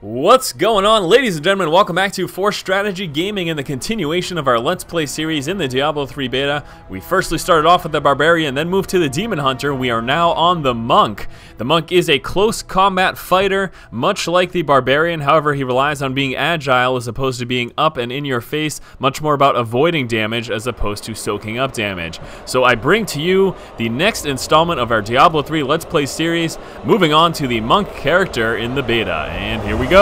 What's going on, ladies and gentlemen? Welcome back to Force Strategy Gaming and the continuation of our Let's Play series in the Diablo 3 beta. We firstly started off with the Barbarian, then moved to the Demon Hunter. We are now on the Monk. The Monk is a close combat fighter, much like the Barbarian. However, he relies on being agile as opposed to being up and in your face, much more about avoiding damage as opposed to soaking up damage. So I bring to you the next installment of our Diablo 3 Let's Play series, moving on to the Monk character in the beta. And here we go.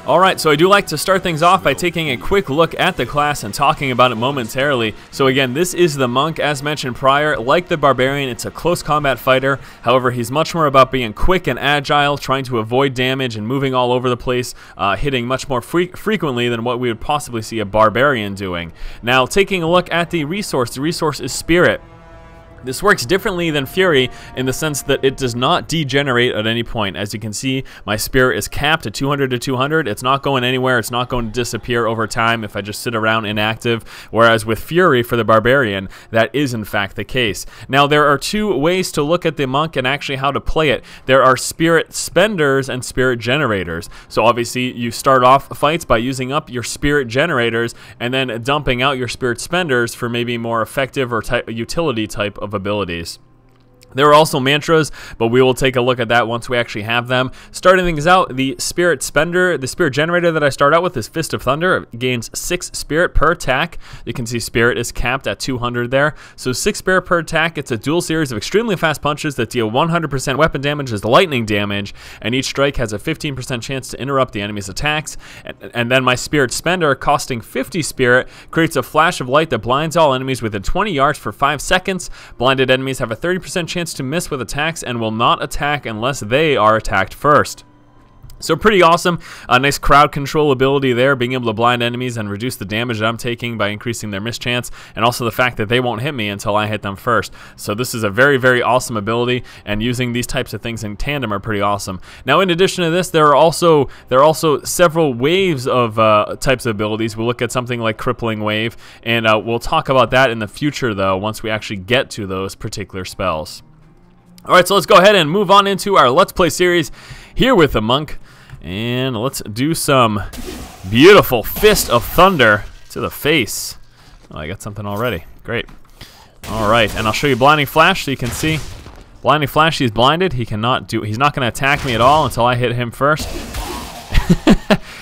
Alright, so I do like to start things off by taking a quick look at the class and talking about it momentarily. So again, this is the Monk, as mentioned prior. Like the Barbarian, it's a close combat fighter. However, he's much more about being quick and agile, trying to avoid damage and moving all over the place, hitting much more frequently than what we would possibly see a Barbarian doing. Now, taking a look at the resource is Spirit. This works differently than Fury in the sense that it does not degenerate at any point. As you can see, my Spirit is capped at 200 to 200. It's not going anywhere. It's not going to disappear over time if I just sit around inactive. Whereas with Fury for the Barbarian, that is in fact the case. Now, there are two ways to look at the Monk and actually how to play it. There are Spirit Spenders and Spirit Generators. So obviously, you start off fights by using up your Spirit Generators and then dumping out your Spirit Spenders for maybe more effective or utility type of abilities. There are also mantras, but we will take a look at that once we actually have them. Starting things out, the Spirit Spender, the Spirit Generator that I start out with is Fist of Thunder. It gains 6 Spirit per attack. You can see Spirit is capped at 200 there. So 6 Spirit per attack. It's a dual series of extremely fast punches that deal 100% weapon damage as lightning damage, and each strike has a 15% chance to interrupt the enemy's attacks. And then my Spirit Spender, costing 50 Spirit, creates a flash of light that blinds all enemies within 20 yards for 5 seconds. Blinded enemies have a 30% chance to miss with attacks and will not attack unless they are attacked first. So pretty awesome. A nice crowd control ability there, being able to blind enemies and reduce the damage that I'm taking by increasing their mischance, and also the fact that they won't hit me until I hit them first. So this is a very, very awesome ability, and using these types of things in tandem are pretty awesome. Now, in addition to this, there are also several waves of types of abilities. We'll look at something like Crippling Wave, and we'll talk about that in the future, though, once we actually get to those particular spells. Alright, so let's go ahead and move on into our Let's Play series here with the Monk. And let's do some beautiful Fist of Thunder to the face. Oh, I got something already. Great. Alright, and I'll show you Blinding Flash so you can see. Blinding Flash, he's blinded. He's not going to attack me at all until I hit him first.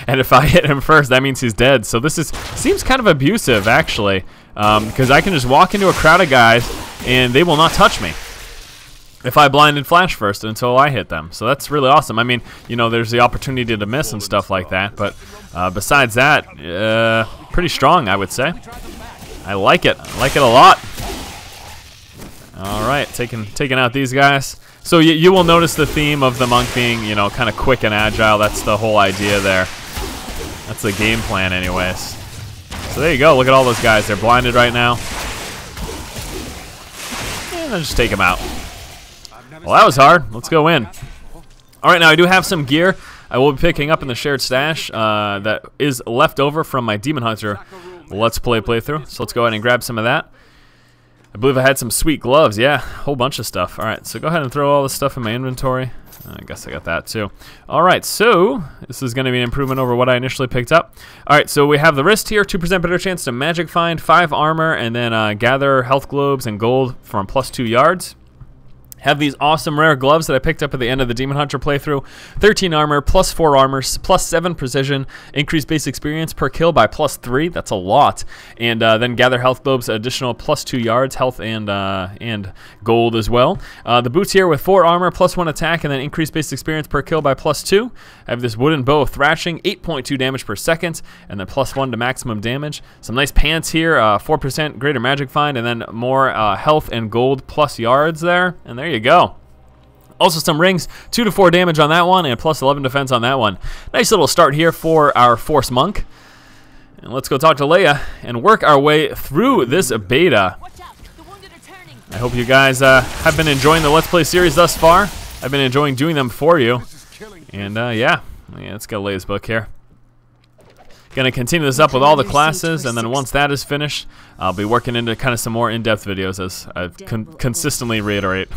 And if I hit him first, that means he's dead. So this seems kind of abusive, actually. Because I can just walk into a crowd of guys and they will not touch me if I blinded Flash first until I hit them. So that's really awesome. I mean, you know, there's the opportunity to miss and stuff like that, but besides that, pretty strong, I would say. I like it. I like it a lot. All right, taking out these guys. So you will notice the theme of the Monk being, you know, kind of quick and agile. That's the whole idea there. That's the game plan anyways. So there you go. Look at all those guys. They're blinded right now. And then just take them out. Well, that was hard. Let's go in. All right, now I do have some gear I will be picking up in the shared stash that is left over from my Demon Hunter Let's Play playthrough. So let's go ahead and grab some of that. I believe I had some sweet gloves. Yeah, a whole bunch of stuff. All right, so go ahead and throw all this stuff in my inventory. I guess I got that too. All right, so this is going to be an improvement over what I initially picked up. All right, so we have the wrist here, 2% better chance to magic find, 5 armor, and then gather health globes and gold from +2 yards. Have these awesome rare gloves that I picked up at the end of the Demon Hunter playthrough. 13 armor, +4 armor, +7 precision, increased base experience per kill by +3. That's a lot. And then gather health globes, additional +2 yards, health and gold as well. The boots here with 4 armor, +1 attack, and then increased base experience per kill by +2. I have this wooden bow of thrashing, 8.2 damage per second, and then +1 to maximum damage. Some nice pants here, 4% greater magic find, and then more health and gold plus yards there. And there you go. Also some rings, 2 to 4 damage on that one, and +11 defense on that one. Nice little start here for our ForceMonk. And let's go talk to Leia and work our way through this beta. I hope you guys have been enjoying the Let's Play series thus far. I've been enjoying doing them for you. And yeah, let's get Leia's book here. Gonna continue this up with all the classes, and then once that is finished, I'll be working into kind of some more in-depth videos, as I consistently reiterate.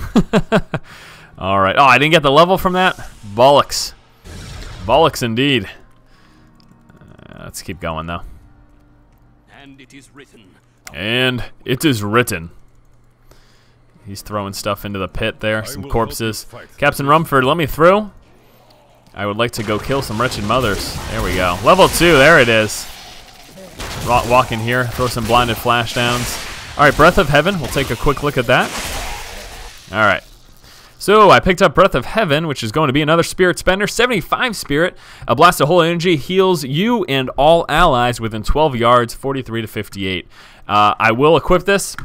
All right. Oh, I didn't get the level from that? Bollocks. Bollocks indeed. Let's keep going, though. And it is written. And it is written. He's throwing stuff into the pit there. Some corpses. Captain Rumford, let me through. I would like to go kill some wretched mothers. There we go. Level 2, there it is. Walk in here, throw some blinded flash downs. Alright, Breath of Heaven. We'll take a quick look at that. Alright. So, I picked up Breath of Heaven, which is going to be another Spirit Spender. 75 Spirit. A blast of Holy Energy heals you and all allies within 12 yards, 43 to 58. I will equip this.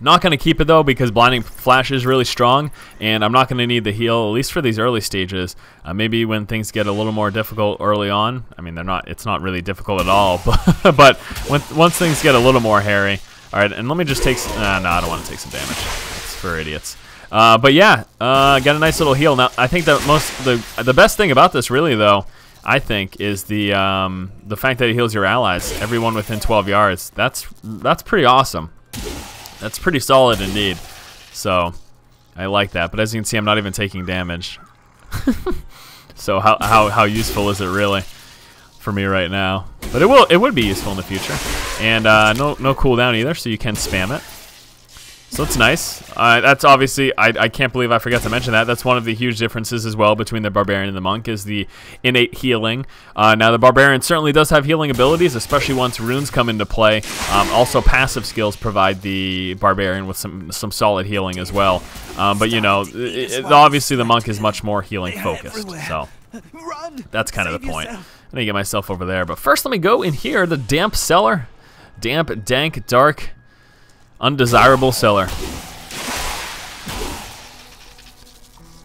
Not going to keep it, though, because Blinding Flash is really strong, and I'm not going to need the heal, at least for these early stages. Maybe when things get a little more difficult early on. I mean, it's not really difficult at all, but once things get a little more hairy. All right, and let me just take no, I don't want to take some damage. It's for idiots. But yeah, got a nice little heal. Now, I think the best thing about this, really, though, I think, is the fact that it heals your allies, everyone within 12 yards. That's pretty awesome. That's pretty solid indeed. So I like that. But as you can see, I'm not even taking damage. So how useful is it really for me right now? But it would be useful in the future. And no cooldown either, so you can spam it. So it's nice. That's obviously, I can't believe I forgot to mention that. That's one of the huge differences as well between the Barbarian and the Monk, is the innate healing. Now the Barbarian certainly does have healing abilities, especially once runes come into play. Also passive skills provide the Barbarian with some solid healing as well. But you know, obviously the Monk is much more healing focused. So that's kind of the point. I'm gonna get myself over there. But first let me go in here, the damp cellar. Damp, dank, dark, undesirable cellar.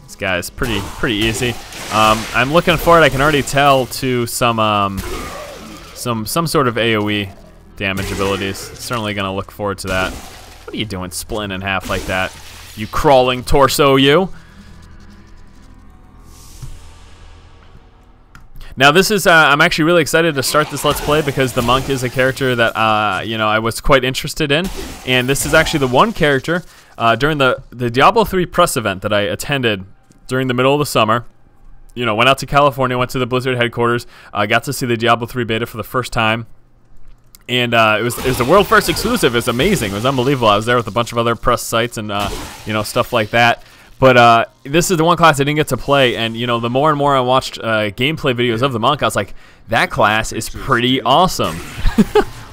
This guy's pretty easy. I'm looking forward, I can already tell, to some sort of AoE damage abilities. Certainly gonna look forward to that. What are you doing splitting in half like that? You crawling torso, you. Now this is, I'm actually really excited to start this Let's Play because the Monk is a character that, you know, I was quite interested in. And this is actually the one character during the Diablo III press event that I attended during the middle of the summer. You know, went out to California, went to the Blizzard headquarters, got to see the Diablo 3 beta for the first time. And it was the world first exclusive. It was amazing. It was unbelievable. I was there with a bunch of other press sites and, you know, stuff like that. But this is the one class I didn't get to play, and you know, the more and more I watched gameplay videos of the Monk, I was like, that class is pretty awesome.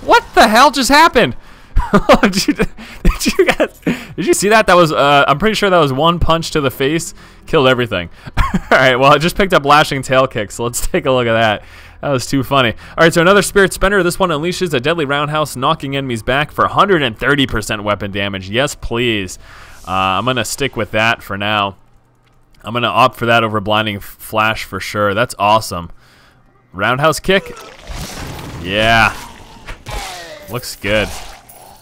What the hell just happened? did you see that? That was I'm pretty sure that was one punch to the face, killed everything. All right, well, I just picked up Lashing tail kick, so let's take a look at that. That was too funny. All right, so another Spirit Spender. This one unleashes a deadly roundhouse, knocking enemies back for 130% weapon damage. Yes, please. I'm going to stick with that for now. I'm going to opt for that over Blinding Flash for sure. That's awesome. Roundhouse kick. Yeah. Looks good.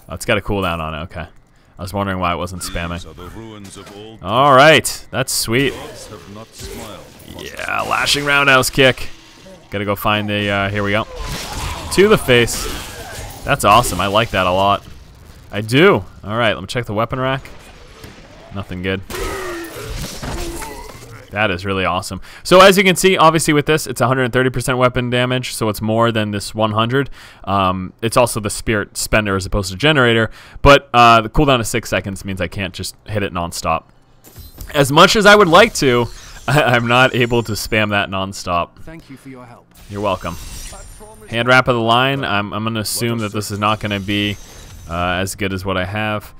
Oh, it's got a cooldown on it. Okay. I was wondering why it wasn't spamming. All right. That's sweet. Yeah, Lashing roundhouse kick. Got to go find the, here we go. To the face. That's awesome. I like that a lot. I do. All right. Let me check the weapon rack. Nothing good. That is really awesome. So as you can see, obviously with this, it's 130% weapon damage, so it's more than this 100. It's also the Spirit Spender as opposed to Generator, but the cooldown of 6 seconds means I can't just hit it nonstop. As much as I would like to, I'm not able to spam that nonstop. Thank you for your help. You're welcome. Hand wrap of the line. I'm going to assume that this is not going to be as good as what I have.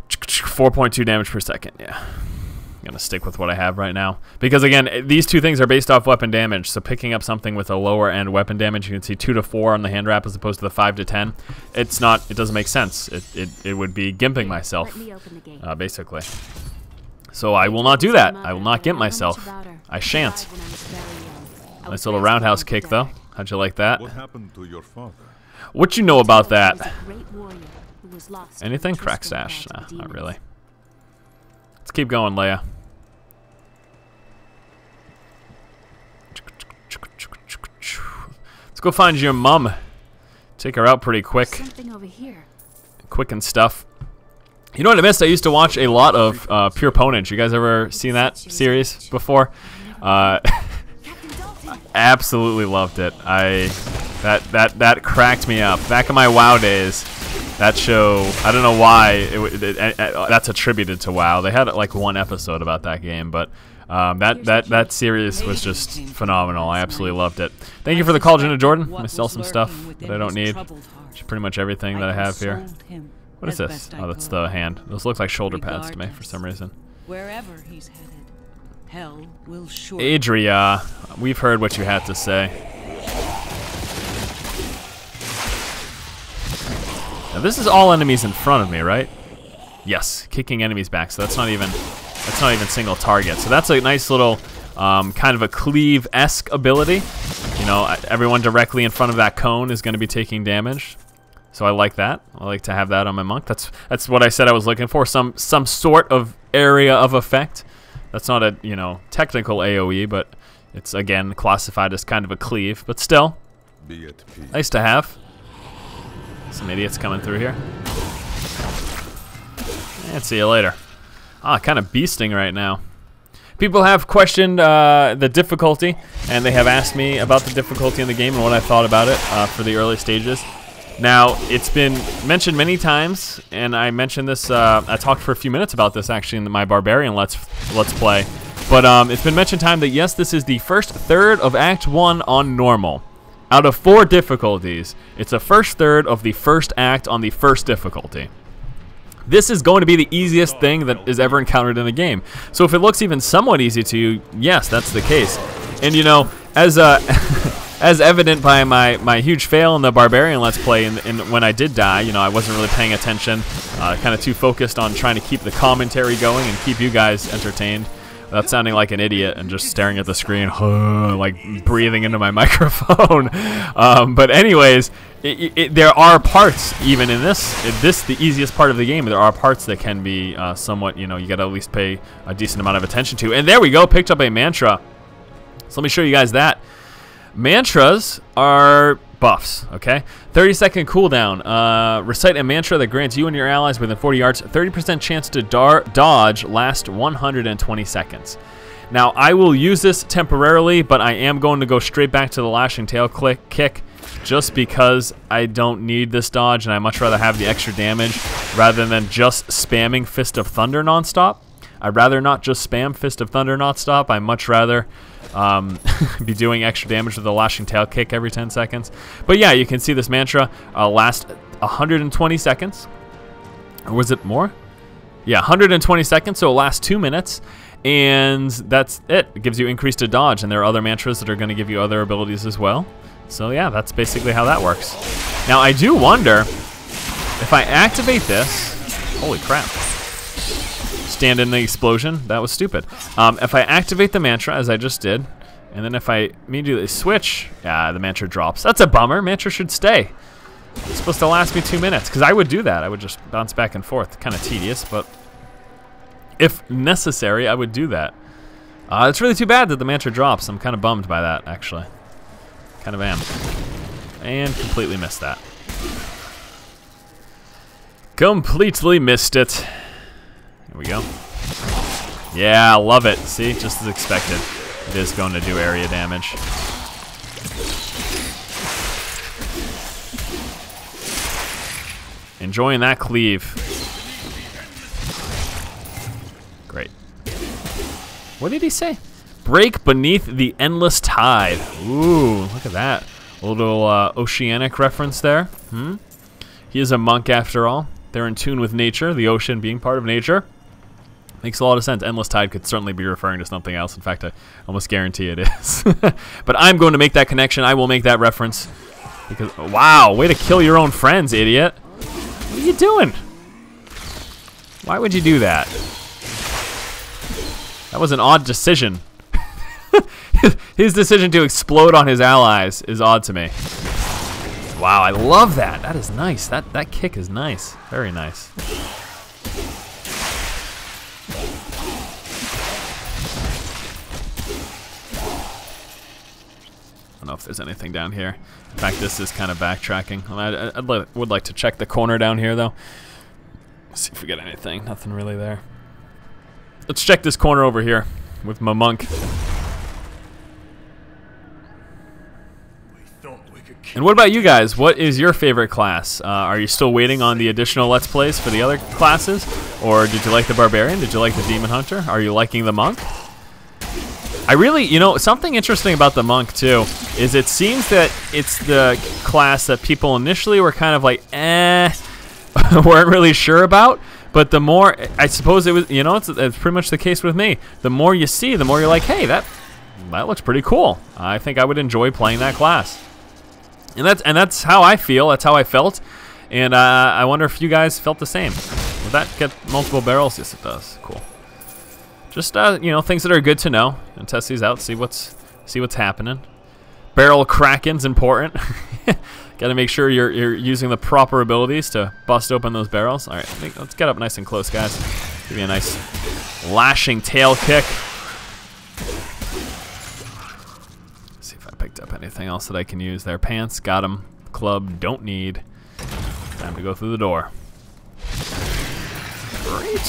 4.2 damage per second, yeah. I'm going to stick with what I have right now. Because, again, these two things are based off weapon damage. So picking up something with a lower end weapon damage, you can see 2 to 4 on the hand wrap as opposed to the 5 to 10. It's not, it doesn't make sense. It would be gimping myself, basically. So I will not do that. I will not gimp myself. I shan't. Nice little roundhouse kick, though. How'd you like that? What happened to your father? What you know about that? Anything? Crack stash? Nah, not really. Let's keep going, Leia. Let's Let's go find your mom. Take her out pretty quick. Something over here. Quick and stuff. You know what I missed? I used to watch a lot of Pure Ponage. You guys ever seen that series before? Absolutely loved it. That cracked me up. Back in my WoW days, that show, I don't know why that's attributed to WoW. They had like one episode about that game, but that series was just phenomenal. I absolutely loved it. Thank you for the call, Jenna Jordan. I'm gonna sell some stuff that I don't need. Pretty much everything that I have here. What is this? Oh, that's the hand. Those look like shoulder pads to me for some reason. Wherever he's headed, hell will surely. Adria, we've heard what you had to say. Now this is all enemies in front of me, right? Yes, kicking enemies back. So that's not even single target. So that's a nice little kind of a cleave-esque ability. You know, everyone directly in front of that cone is going to be taking damage. So I like that. I like to have that on my monk. That's what I said I was looking for. Some sort of area of effect. That's not a, you know, technical AoE, but it's again classified as kind of a cleave. But still, nice to have. Some idiots coming through here. And see you later. Ah, kind of beasting right now. People have questioned the difficulty, and they have asked me about the difficulty in the game and what I thought about it for the early stages. Now, it's been mentioned many times, and I mentioned this, I talked for a few minutes about this actually in my Barbarian Let's Play, but it's been mentioned time that yes, this is the first third of Act 1 on normal. Out of 4 difficulties, it's the first third of the first act on the first difficulty. This is going to be the easiest thing that is ever encountered in the game. So if it looks even somewhat easy to you, yes, that's the case. And you know, as as evident by my huge fail in the Barbarian Let's Play, and when I did die, you know, I wasn't really paying attention, kind of too focused on trying to keep the commentary going and keep you guys entertained without sounding like an idiot and just staring at the screen, like breathing into my microphone. But anyways, there are parts, even in this, the easiest part of the game, there are parts that can be somewhat, you know, you got to at least pay a decent amount of attention to. And there we go, picked up a mantra. So let me show you guys that. Mantras are buffs, okay? 30-second cooldown. Recite a mantra that grants you and your allies within 40 yards 30% chance to dodge, last 120 seconds. Now, I will use this temporarily, but I am going to go straight back to the Lashing tail kick just because I don't need this dodge, and I much rather have the extra damage rather than just spamming Fist of Thunder nonstop. I'd rather not just spam Fist of Thunder nonstop. I much rather be doing extra damage with the Lashing tail kick every 10 seconds. But yeah, you can see this mantra last 120 seconds. Or was it more? Yeah, 120 seconds, so it lasts 2 minutes. And that's it. It gives you increased to dodge, and there are other mantras that are going to give you other abilities as well. So yeah, that's basically how that works. Now, I do wonder if I activate this... Holy crap. Stand in the explosion. That was stupid. If I activate the mantra, as I just did, and then if I immediately switch, the mantra drops. That's a bummer. Mantra should stay. It's supposed to last me 2 minutes, because I would do that. I would just bounce back and forth. Kind of tedious, but if necessary, I would do that. It's really too bad that the mantra drops. I'm kind of bummed by that, actually. Kind of am. And completely missed that. Completely missed it. Here we go. Yeah, I love it. See, just as expected. It is going to do area damage. Enjoying that cleave. Great. What did he say? Break beneath the endless tide. Ooh, look at that. A little oceanic reference there. He is a monk after all. They're in tune with nature, the ocean being part of nature. Makes a lot of sense. Endless tide could certainly be referring to something else. In fact, I almost guarantee it is. But I'm going to make that connection. I will make that reference. Because, wow, way to kill your own friends, idiot. What are you doing? Why would you do that? That was an odd decision. His decision to explode on his allies is odd to me. Wow, I love that. That is nice. That kick is nice. Very nice. know if there's anything down here. In fact, this is kind of backtracking. I would like to check the corner down here, though. See if we get anything. Nothing really there. Let's check this corner over here with my monk. And what about you guys? What is your favorite class? Are you still waiting on the additional Let's Plays for the other classes? Or did you like the Barbarian? Did you like the Demon Hunter? Are you liking the Monk? I really, you know, something interesting about the Monk, too, is it seems that it's the class that people initially were kind of like, weren't really sure about. But the more, I suppose it was, you know, it's pretty much the case with me. The more you see, the more you're like, hey, that looks pretty cool. I think I would enjoy playing that class. And that's how I feel. That's how I felt. And I wonder if you guys felt the same. Will that get multiple barrels? Yes, it does. Cool. Just you know, things that are good to know and test these out. See what's happening. Barrel cracking's important. Got to make sure you're using the proper abilities to bust open those barrels. All right, let's get up nice and close, guys. Give me a nice lashing tail kick. See if I picked up anything else that I can use there. Pants, got him. Club, don't need. Time to go through the door. Great.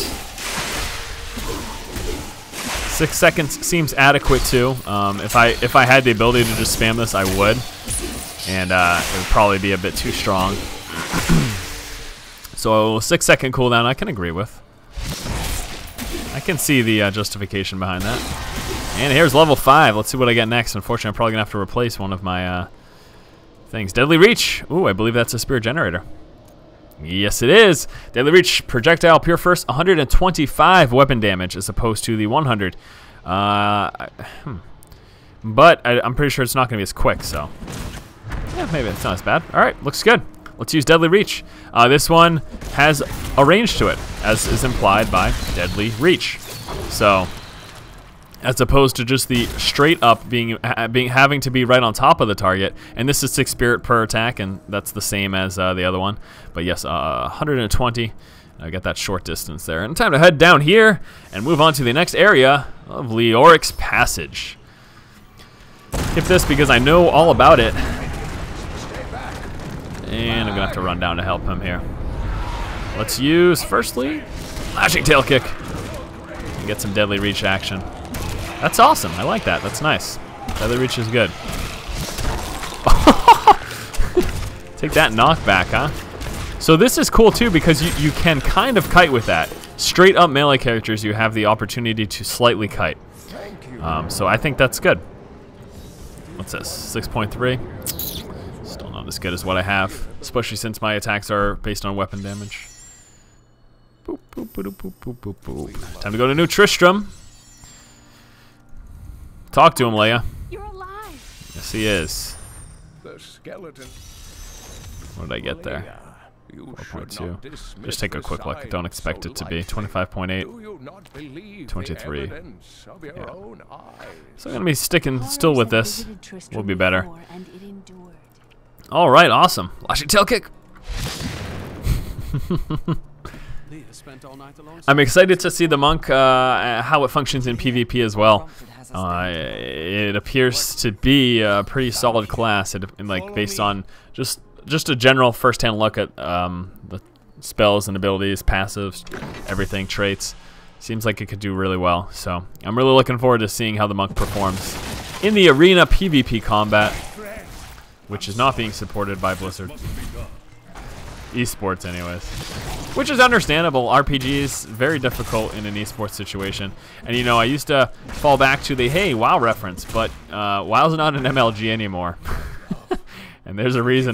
6 seconds seems adequate too. If I had the ability to just spam this, I would. And it would probably be a bit too strong. So 6 second cooldown I can agree with. I can see the justification behind that. And here's level 5. Let's see what I get next. Unfortunately, I'm probably going to have to replace one of my things. Deadly Reach. Ooh, I believe that's a Spirit Generator. Yes, it is. Deadly Reach. Projectile Pure First. 125 weapon damage as opposed to the 100. But I'm pretty sure it's not going to be as quick, so... yeah, maybe it's not as bad. All right, looks good. Let's use Deadly Reach. This one has a range to it, as is implied by Deadly Reach. So, as opposed to just the straight up having to be right on top of the target, and this is 6 spirit per attack, and that's the same as the other one. But yes, 120. I got that short distance there. And time to head down here and move on to the next area of Leoric's Passage. Skip this because I know all about it. And I'm going to have to run down to help him here. Let's use, firstly, Lashing Tail Kick. And get some Deadly Reach action. That's awesome. I like that. That's nice. Deadly Reach is good. Take that knockback, huh? So this is cool, too, because you can kind of kite with that. Straight up melee characters, you have the opportunity to slightly kite. So I think that's good. What's this? 6.3. Still not as good as what I have, especially since my attacks are based on weapon damage. Boop, boop, boop, boop, boop, boop, boop. Time to go to New Tristram. Talk to him, Leia. You're alive. Yes, he is. The skeleton. What did I get there? 4.2. Just take a quick look. Don't expect it to be 25.8. 23. Yeah. So I'm gonna be sticking still with this. We'll be better. All right, awesome. Lashing Tail Kick. I'm excited to see the Monk, how it functions in PvP as well. It appears to be a pretty solid class, like based on just a general first-hand look at the spells and abilities, passives, everything, traits. Seems like it could do really well. So I'm really looking forward to seeing how the Monk performs in the arena PvP combat, which is not being supported by Blizzard. Esports, anyways. Which is understandable. RPG is very difficult in an esports situation. And, you know, I used to fall back to the, hey, WoW reference, but WoW's not an MLG anymore. And there's a reason.